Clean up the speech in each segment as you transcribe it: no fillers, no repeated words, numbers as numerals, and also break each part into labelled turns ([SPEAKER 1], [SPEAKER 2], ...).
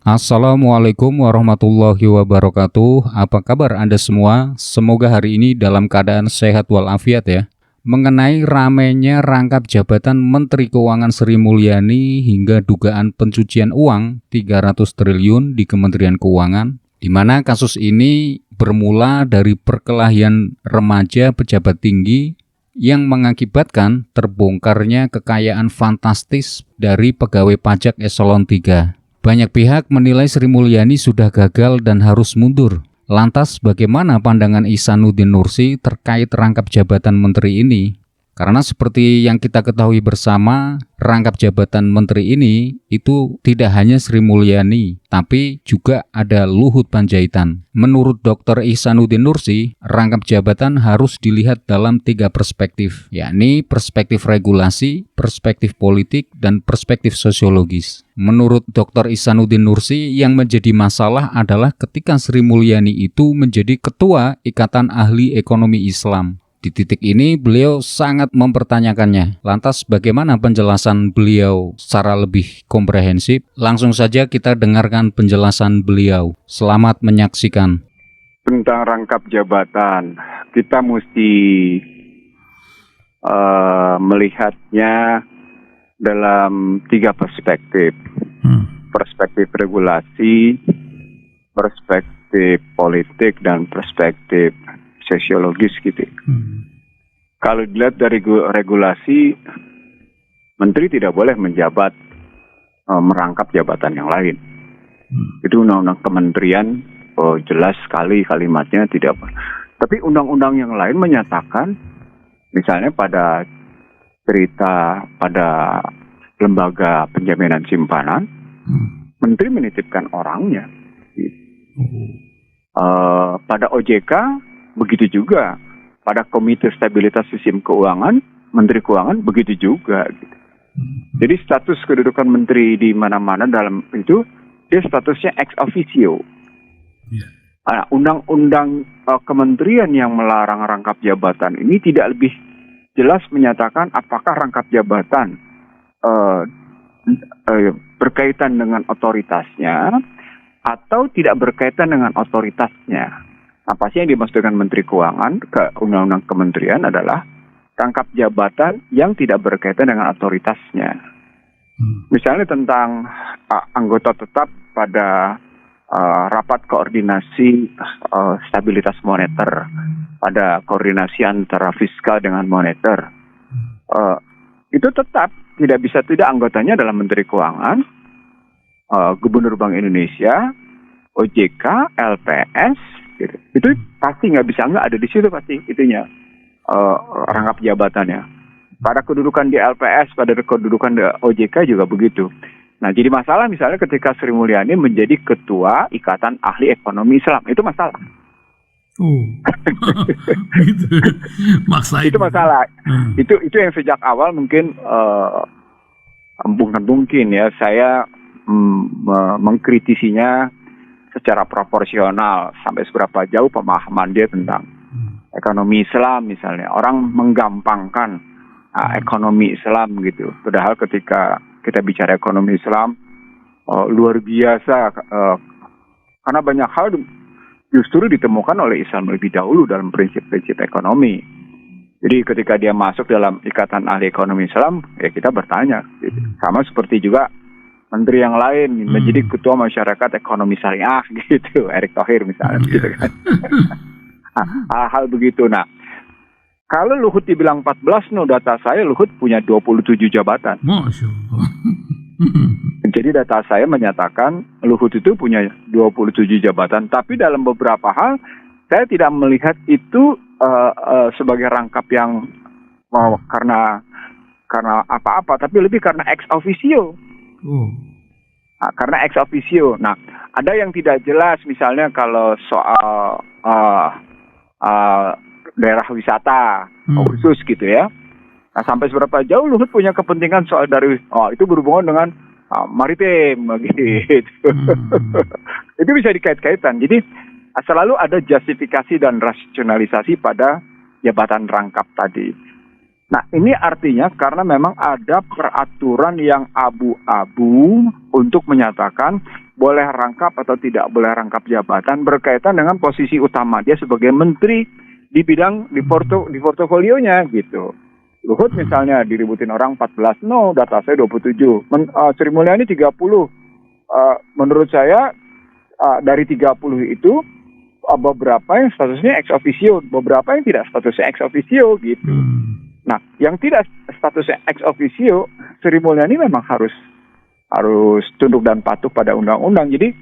[SPEAKER 1] Assalamualaikum warahmatullahi wabarakatuh. Apa kabar Anda semua? Semoga hari ini dalam keadaan sehat walafiat ya. Mengenai ramainya rangkap jabatan Menteri Keuangan Sri Mulyani hingga dugaan pencucian uang 300 triliun di Kementerian Keuangan, di mana kasus ini bermula dari perkelahian remaja pejabat tinggi yang mengakibatkan terbongkarnya kekayaan fantastis dari pegawai pajak eselon 3. Banyak pihak menilai Sri Mulyani sudah gagal dan harus mundur. Lantas bagaimana pandangan Ihsanuddin Nursi terkait rangkap jabatan menteri ini? Karena seperti yang kita ketahui bersama, rangkap jabatan menteri ini itu tidak hanya Sri Mulyani, tapi juga ada Luhut Panjaitan. Menurut Dr. Ihsanuddin Nursi, rangkap jabatan harus dilihat dalam 3 perspektif, yakni perspektif regulasi, perspektif politik, dan perspektif sosiologis. Menurut Dr. Ihsanuddin Nursi, yang menjadi masalah adalah ketika Sri Mulyani itu menjadi Ketua Ikatan Ahli Ekonomi Islam. Di titik ini beliau sangat mempertanyakannya. Lantas bagaimana penjelasan beliau secara lebih komprehensif? Langsung saja kita dengarkan penjelasan beliau. Selamat menyaksikan.
[SPEAKER 2] Tentang rangkap jabatan, kita mesti melihatnya dalam 3 perspektif. Perspektif regulasi, perspektif politik, dan perspektif sosiologis gitu. Kalau dilihat dari regulasi, menteri tidak boleh menjabat merangkap jabatan yang lain. Itu undang-undang kementerian jelas sekali kalimatnya tidak. Tapi undang-undang yang lain menyatakan, misalnya pada cerita pada lembaga penjaminan simpanan, menteri menitipkan orangnya. Pada OJK begitu juga, pada Komite Stabilitas Sistem Keuangan, Menteri Keuangan begitu juga. Gitu. Jadi status kedudukan menteri di mana-mana dalam itu, dia statusnya ex officio. Undang-undang kementerian yang melarang rangkap jabatan ini tidak lebih jelas menyatakan apakah rangkap jabatan berkaitan dengan otoritasnya atau tidak berkaitan dengan otoritasnya. Apa sih yang dimaksud dengan Menteri Keuangan ke Undang-Undang Kementerian adalah rangkap jabatan yang tidak berkaitan dengan otoritasnya. Misalnya tentang anggota tetap pada rapat koordinasi stabilitas moneter, pada koordinasi antara fiskal dengan moneter. Itu tetap tidak bisa tidak anggotanya adalah Menteri Keuangan, Gubernur Bank Indonesia, OJK, LPS. Gitu. Itu pasti nggak bisa nggak ada di situ pasti itunya rangkap jabatannya. Pada kedudukan di LPS, pada kedudukan di OJK juga begitu. Nah jadi masalah misalnya ketika Sri Mulyani menjadi Ketua Ikatan Ahli Ekonomi Islam, itu masalah.
[SPEAKER 3] Gitu.
[SPEAKER 2] Itu masalah. Itu yang sejak awal mungkin mungkin ya saya mengkritisinya secara proporsional sampai seberapa jauh pemahaman dia tentang ekonomi Islam misalnya. Orang menggampangkan ekonomi Islam gitu. Padahal ketika kita bicara ekonomi Islam luar biasa karena banyak hal justru ditemukan oleh Islam lebih dahulu dalam prinsip-prinsip ekonomi. Jadi ketika dia masuk dalam Ikatan Ahli Ekonomi Islam, ya kita bertanya. Gitu. Sama seperti juga menteri yang lain menjadi Ketua Masyarakat Ekonomi Syariah gitu, Erick Thohir misalnya gitu kan. Hal begitu. Nah, kalau Luhut dibilang 14, data saya Luhut punya 27 jabatan.
[SPEAKER 3] Masya Allah.
[SPEAKER 2] Jadi data saya menyatakan Luhut itu punya 27 jabatan, tapi dalam beberapa hal saya tidak melihat itu sebagai rangkap yang karena apa-apa, tapi lebih karena ex officio. Nah, karena ex officio. Nah, ada yang tidak jelas misalnya kalau soal daerah wisata khusus gitu ya. Nah, sampai seberapa jauh Luhut punya kepentingan soal dari itu berhubungan dengan maritim gitu. Itu bisa dikait-kaitan. Jadi selalu ada justifikasi dan rasionalisasi pada jabatan rangkap tadi. Nah, ini artinya karena memang ada peraturan yang abu-abu untuk menyatakan boleh rangkap atau tidak boleh rangkap jabatan berkaitan dengan posisi utama dia sebagai menteri di bidang di portofolionya gitu. Luhut misalnya diributin orang 14, no, data saya 27. Sri Mulyani 30. Menurut saya dari 30 itu beberapa yang statusnya ex officio, beberapa yang tidak statusnya ex officio gitu. Nah, yang tidak statusnya ex officio, Sri Mulyani memang harus tunduk dan patuh pada undang-undang. Jadi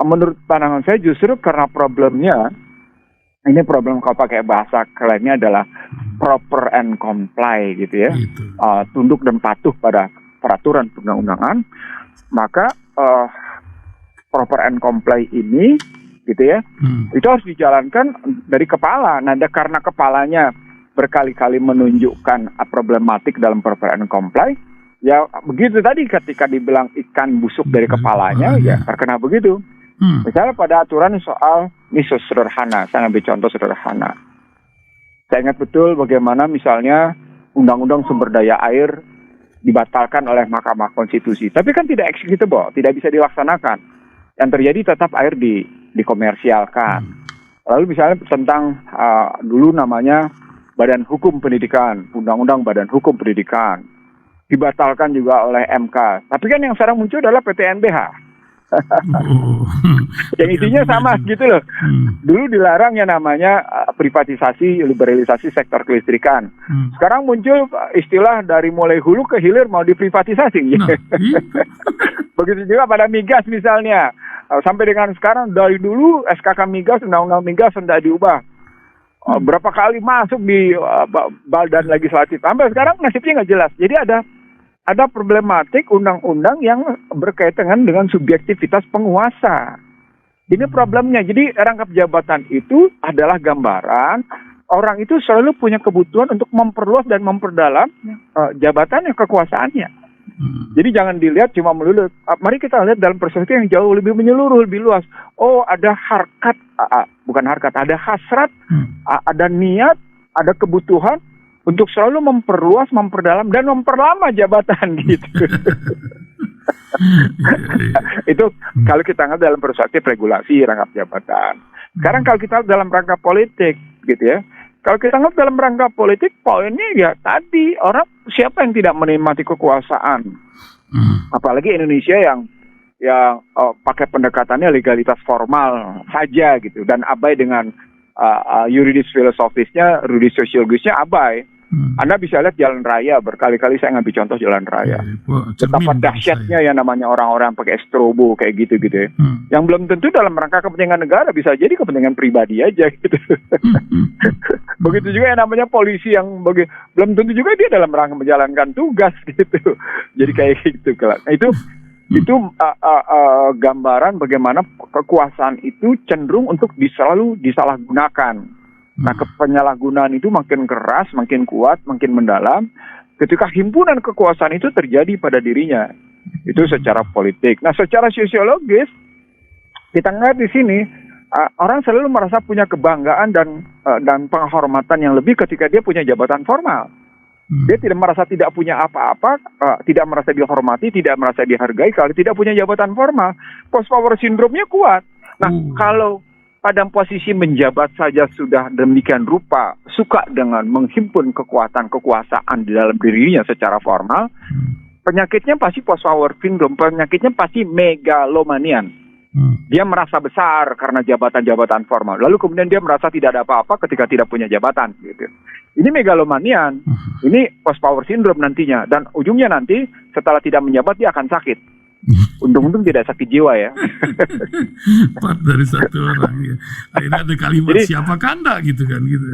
[SPEAKER 2] menurut pandangan saya justru karena problemnya, ini problem kalau pakai bahasa kerennya adalah proper and comply gitu ya. Tunduk dan patuh pada peraturan perundang-undangan, maka proper and comply ini gitu ya, itu harus dijalankan dari kepala. Nah, karena kepalanya berkali-kali menunjukkan problematik dalam proper and comply, ya begitu tadi ketika dibilang ikan busuk dari kepalanya, ya terkena begitu. Misalnya pada aturan soal, ini sederhana, saya ambil contoh sederhana. Saya ingat betul bagaimana misalnya undang-undang sumber daya air dibatalkan oleh Mahkamah Konstitusi, tapi kan tidak executable, tidak bisa dilaksanakan. Yang terjadi tetap air dikomersialkan. Lalu misalnya tentang dulu namanya Badan Hukum Pendidikan, Undang-Undang Badan Hukum Pendidikan, dibatalkan juga oleh MK. Tapi kan yang sekarang muncul adalah PTNBH. Yang intinya sama gitu loh. Dulu dilarang yang namanya privatisasi, liberalisasi sektor kelistrikan. Sekarang muncul istilah dari mulai hulu ke hilir mau diprivatisasi. Begitu juga pada migas misalnya. Sampai dengan sekarang dari dulu SKK migas, undang-undang migas tidak diubah. Berapa kali masuk di badan legislatif. Sampai sekarang nasibnya nggak jelas. Jadi ada problematik undang-undang yang berkaitan dengan subjektivitas penguasa. Ini problemnya. Jadi rangkap jabatan itu adalah gambaran orang itu selalu punya kebutuhan untuk memperluas dan memperdalam jabatannya, kekuasaannya. Jadi jangan dilihat cuma melulu. Mari kita lihat dalam perspektif yang jauh lebih menyeluruh, lebih luas. Oh, ada harkat, ada hasrat, ada niat, ada kebutuhan untuk selalu memperluas, memperdalam, dan memperlama jabatan gitu. Itu kalau kita lihat dalam perspektif regulasi rangkap jabatan. Sekarang kalau kita lihat dalam rangka politik, gitu ya. Kalau kita lihat dalam rangka politik, poinnya ya tadi orang siapa yang tidak menikmati kekuasaan, apalagi Indonesia yang pakai pendekatannya legalitas formal saja gitu dan abai dengan yuridis filosofisnya, yuridis sosiologisnya abai. Anda bisa lihat jalan raya, berkali-kali saya ngambil contoh jalan raya. Betapa dahsyatnya yang namanya orang-orang pakai strobo kayak gitu ya. Yang belum tentu dalam rangka kepentingan negara, bisa jadi kepentingan pribadi aja gitu. Begitu juga yang namanya polisi yang belum tentu juga dia dalam rangka menjalankan tugas gitu. Jadi kayak gitu. Nah, itu gambaran bagaimana kekuasaan itu cenderung untuk selalu disalahgunakan. Nah, penyalahgunaan itu makin keras, makin kuat, makin mendalam ketika himpunan kekuasaan itu terjadi pada dirinya. Itu secara politik. Nah, secara sosiologis kita ngeliat di sini orang selalu merasa punya kebanggaan dan penghormatan yang lebih ketika dia punya jabatan formal. Dia tidak merasa tidak punya apa-apa, tidak merasa dihormati, tidak merasa dihargai kalau tidak punya jabatan formal. Post power syndrome-nya kuat. Nah, kalau pada posisi menjabat saja sudah demikian rupa, suka dengan menghimpun kekuatan kekuasaan di dalam dirinya secara formal, penyakitnya pasti post power syndrome, penyakitnya pasti megalomanian. Dia merasa besar karena jabatan-jabatan formal. Lalu kemudian dia merasa tidak ada apa-apa ketika tidak punya jabatan. Gitu. Ini megalomanian, ini post power syndrome nantinya. Dan ujungnya nanti setelah tidak menjabat dia akan sakit. Untung-untung tidak sakit jiwa ya.
[SPEAKER 3] Part dari satu orang ya. Akhirnya ada kalimat jadi, siapakah Anda gitu kan gitu.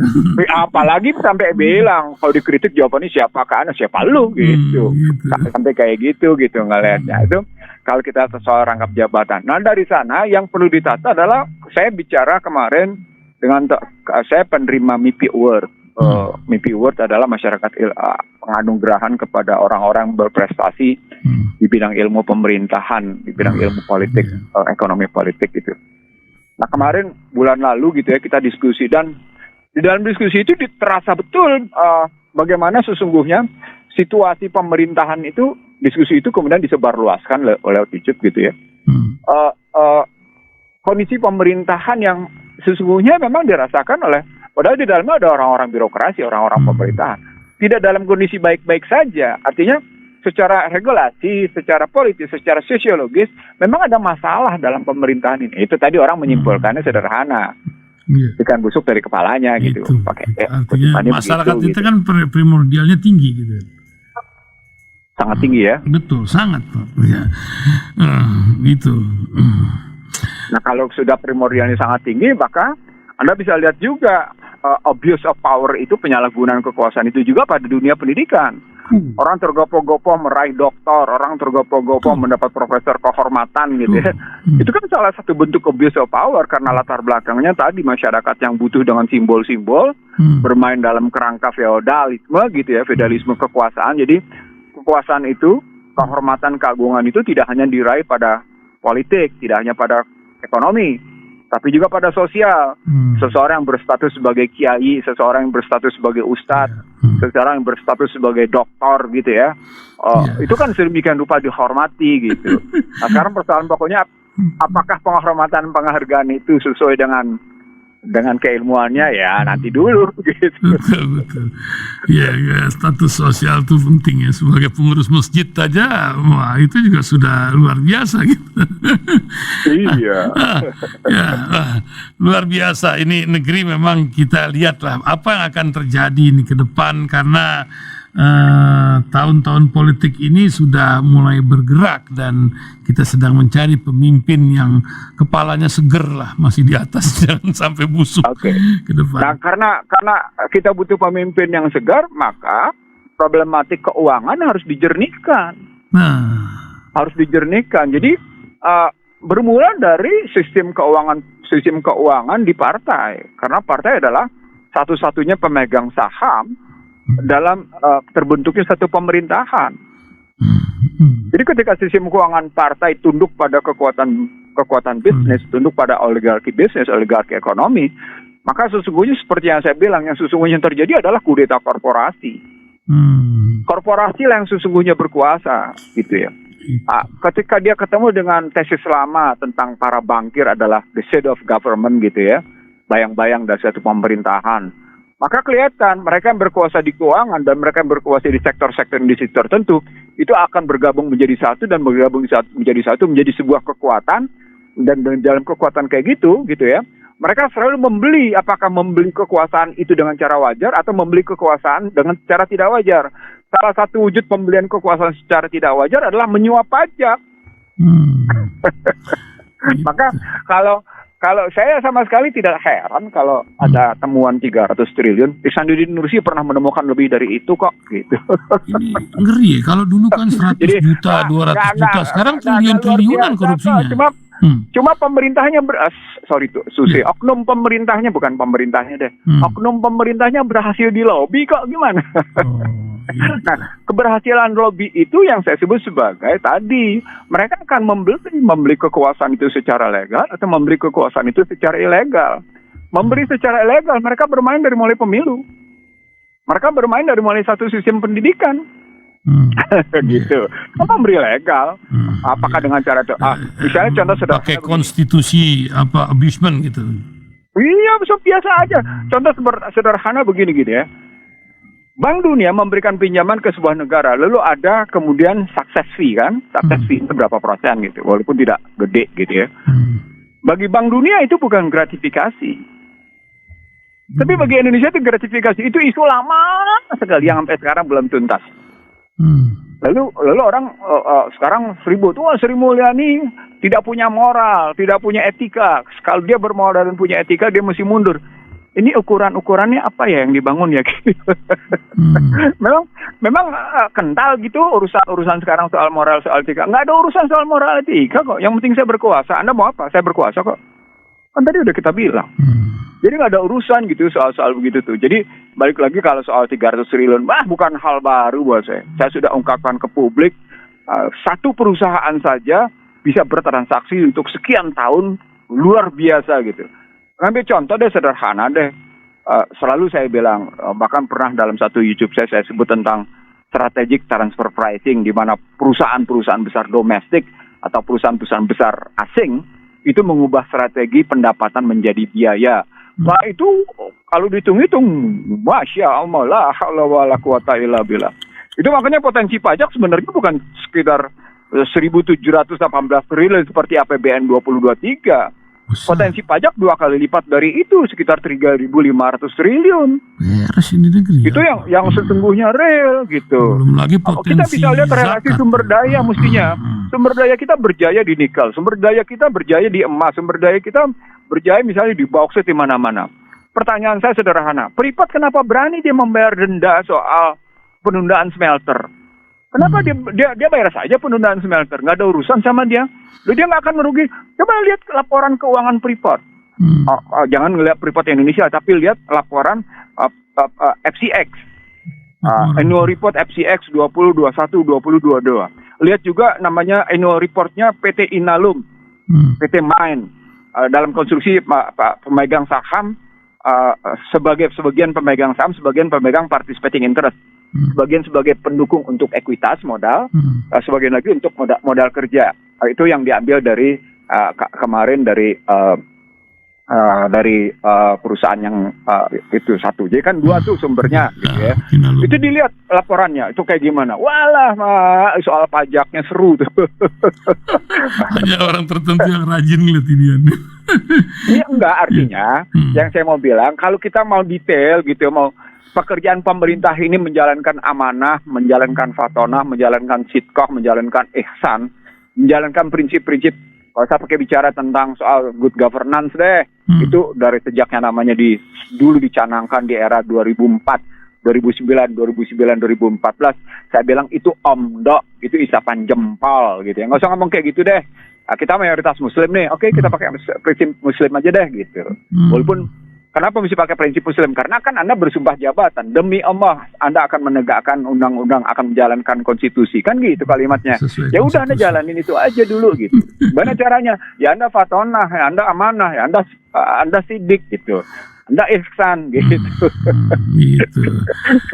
[SPEAKER 2] Apalagi sampai bilang kalau dikritik jawabannya siapakah Anda, siapa lu gitu. Sampai kayak gitu ngelihatnya. Itu kalau kita soal rangkap jabatan. Nah, dari sana yang perlu ditata adalah saya bicara kemarin dengan saya penerima MIPI Award. MIPI Award adalah masyarakat penganugerahan kepada orang-orang berprestasi di bidang ilmu pemerintahan, di bidang ilmu politik, ekonomi politik gitu. Nah, kemarin bulan lalu gitu ya kita diskusi dan di dalam diskusi itu terasa betul bagaimana sesungguhnya situasi pemerintahan itu, diskusi itu kemudian disebarluaskan oleh YouTube gitu ya. kondisi pemerintahan yang sesungguhnya memang dirasakan oleh, padahal di dalamnya ada orang-orang birokrasi, orang-orang pemerintahan. Tidak dalam kondisi baik-baik saja. Artinya secara regulasi, secara politis, secara sosiologis, memang ada masalah dalam pemerintahan ini. Itu tadi orang menyimpulkannya sederhana. Ikan busuk dari kepalanya gitu.
[SPEAKER 3] Artinya masyarakat itu kan primordialnya tinggi gitu.
[SPEAKER 2] Sangat tinggi ya.
[SPEAKER 3] Betul, sangat Pak. Ya. Gitu.
[SPEAKER 2] Nah kalau sudah primordialnya sangat tinggi, maka Anda bisa lihat juga abuse of power itu, penyalahgunaan kekuasaan itu juga pada dunia pendidikan. Orang tergopoh-gopoh meraih doktor, orang tergopoh-gopoh mendapat profesor kehormatan gitu ya. Itu kan salah satu bentuk abuse of power karena latar belakangnya tadi masyarakat yang butuh dengan simbol-simbol, bermain dalam kerangka feodalisme gitu ya, feodalisme kekuasaan. Jadi kekuasaan itu, kehormatan, keagungan itu tidak hanya diraih pada politik, tidak hanya pada ekonomi, tapi juga pada sosial. Seseorang yang berstatus sebagai kiai, seseorang yang berstatus sebagai ustadz, seseorang yang berstatus sebagai doktor gitu ya. Itu kan sedemikian rupa dihormati gitu. Nah sekarang persoalan pokoknya, apakah penghormatan penghargaan itu sesuai dengan keilmuannya ya nanti dulu gitu.
[SPEAKER 3] Betul. Ya, status sosial itu penting ya, sebagai pengurus masjid aja, wah itu juga sudah luar biasa gitu.
[SPEAKER 2] Iya.
[SPEAKER 3] Luar biasa. Ini negeri memang kita lihatlah apa yang akan terjadi ini ke depan, karena tahun-tahun politik ini sudah mulai bergerak dan kita sedang mencari pemimpin yang kepalanya seger lah, masih di atas, jangan sampai busuk ke depan.
[SPEAKER 2] Nah karena kita butuh pemimpin yang segar, maka problematik keuangan harus dijernihkan. Harus dijernihkan. Jadi bermula dari sistem keuangan di partai, karena partai adalah satu-satunya pemegang saham dalam terbentuknya satu pemerintahan. Jadi ketika sistem keuangan partai tunduk pada kekuatan bisnis, tunduk pada oligarki bisnis, oligarki ekonomi, maka sesungguhnya seperti yang saya bilang, yang sesungguhnya terjadi adalah kudeta korporasi. Korporasi lah yang sesungguhnya berkuasa, gitu ya. Ketika dia ketemu dengan tesis lama tentang para bankir adalah the seat of government, gitu ya, bayang-bayang dari satu pemerintahan, maka kelihatan mereka yang berkuasa di keuangan dan mereka yang berkuasa di sektor-sektor industri tertentu itu akan bergabung menjadi satu, dan bergabung menjadi satu menjadi sebuah kekuatan. Dan dalam kekuatan kayak gitu ya, mereka selalu membeli, apakah membeli kekuasaan itu dengan cara wajar atau membeli kekuasaan dengan cara tidak wajar. Salah satu wujud pembelian kekuasaan secara tidak wajar adalah menyuap pajak. Maka kalau saya sama sekali tidak heran kalau ada temuan 300 triliun. Ihsanuddin Nursi pernah menemukan lebih dari itu kok gitu.
[SPEAKER 3] Ini ngeri ya, kalau dulu kan 100 juta, 200 juta, sekarang triliun-triliunan korupsinya.
[SPEAKER 2] Cuma pemerintahnya oknum pemerintahnya, bukan pemerintahnya deh. Oknum pemerintahnya berhasil di lobby kok, gimana? Nah, keberhasilan lobby itu yang saya sebut sebagai tadi, mereka akan membeli kekuasaan itu secara legal atau membeli kekuasaan itu secara ilegal. Memberi secara ilegal, mereka bermain dari mulai pemilu. Mereka bermain dari mulai satu sistem pendidikan. Gitu. Memberi legal. Apakah dengan cara itu? Misalnya contoh sederhana.
[SPEAKER 3] Pakai konstitusi abusement gitu.
[SPEAKER 2] Iya, biasa aja. Contoh sederhana begini gitu ya. Bank Dunia memberikan pinjaman ke sebuah negara, lalu ada kemudian success fee kan, success fee itu berapa persen gitu, walaupun tidak gede gitu ya. Bagi Bank Dunia itu bukan gratifikasi, tapi bagi Indonesia itu gratifikasi. Itu isu lama sekali yang sampai sekarang belum tuntas. Lalu orang sekarang Sri Mulyani tidak punya moral, tidak punya etika. Kalau dia bermoral dan punya etika, dia mesti mundur. Ini ukurannya apa ya yang dibangun ya? Memang kental gitu urusan sekarang soal moral, soal etika. Nggak ada urusan soal moral etika kok. Yang penting saya berkuasa. Anda mau apa? Saya berkuasa kok. Kan tadi udah kita bilang. Jadi nggak ada urusan gitu soal begitu tuh. Jadi balik lagi kalau soal 300 triliun, bukan hal baru buat saya. Saya sudah ungkapkan ke publik, satu perusahaan saja bisa bertransaksi untuk sekian tahun, luar biasa gitu. Ngambil contoh deh, sederhana deh. Selalu saya bilang, bahkan pernah dalam satu YouTube saya sebut tentang strategic transfer pricing, di mana perusahaan-perusahaan besar domestik atau perusahaan-perusahaan besar asing itu mengubah strategi pendapatan menjadi biaya. Nah itu kalau dihitung-hitung, masya Allah, la haula wala quwata illa billah. Itu makanya potensi pajak sebenarnya bukan sekitar 1.718 triliun seperti APBN 2023. Potensi pajak 2 kali lipat dari itu, sekitar 3.500 triliun.
[SPEAKER 3] Beres ini negeri.
[SPEAKER 2] Itu yang sesungguhnya real gitu.
[SPEAKER 3] Belum lagi potensi
[SPEAKER 2] kita bisa lihat relasi
[SPEAKER 3] zakat.
[SPEAKER 2] sumber daya mestinya. Sumber daya kita berjaya di nikel, sumber daya kita berjaya di emas, sumber daya kita berjaya misalnya di bauksit di mana-mana. Pertanyaan saya sederhana, Freeport kenapa berani dia membayar denda soal penundaan smelter? Kenapa dia bayar saja penundaan smelter, nggak ada urusan sama dia. Dia nggak akan merugi. Coba lihat laporan keuangan Freeport. Jangan ngelihat Freeport Indonesia, tapi lihat laporan FCX. Annual report FCX 2021 2022. Lihat juga namanya annual reportnya PT Inalum, PT Mine. Dalam konstruksi pemegang saham, sebagian pemegang saham, sebagian pemegang participating interest. Sebagian sebagai pendukung untuk ekuitas modal, sebagian lagi untuk modal kerja. Itu yang diambil dari kemarin dari perusahaan yang itu satu. Jadi kan 2 tuh sumbernya, gitu ya. Itu dilihat laporannya, itu kayak gimana? Walah, soal pajaknya seru tuh.
[SPEAKER 3] Hanya orang tertentu yang rajin ngeliat ini.
[SPEAKER 2] Iya enggak, artinya yang saya mau bilang, kalau kita mau detail gitu, mau pekerjaan pemerintah ini menjalankan amanah, menjalankan fatonah, menjalankan sitqah, menjalankan ihsan, menjalankan prinsip-prinsip. Kalau saya pakai bicara tentang soal good governance deh, itu dari sejaknya namanya dulu dicanangkan di era 2004, 2009, 2014, saya bilang itu omdo, itu isapan jempol gitu ya. Nggak usah ngomong kayak gitu deh. Nah, kita mayoritas muslim nih, oke kita pakai prinsip muslim aja deh gitu. Walaupun kenapa mesti pakai prinsip muslim? Karena kan Anda bersumpah jabatan. Demi Allah, Anda akan menegakkan undang-undang, akan menjalankan konstitusi. Kan gitu kalimatnya. Ya udah Anda jalanin itu aja dulu gitu. Gimana caranya? Ya Anda fatonah, ya Anda amanah, ya Anda sidik gitu. Anda ihsan gitu.
[SPEAKER 3] Gitu.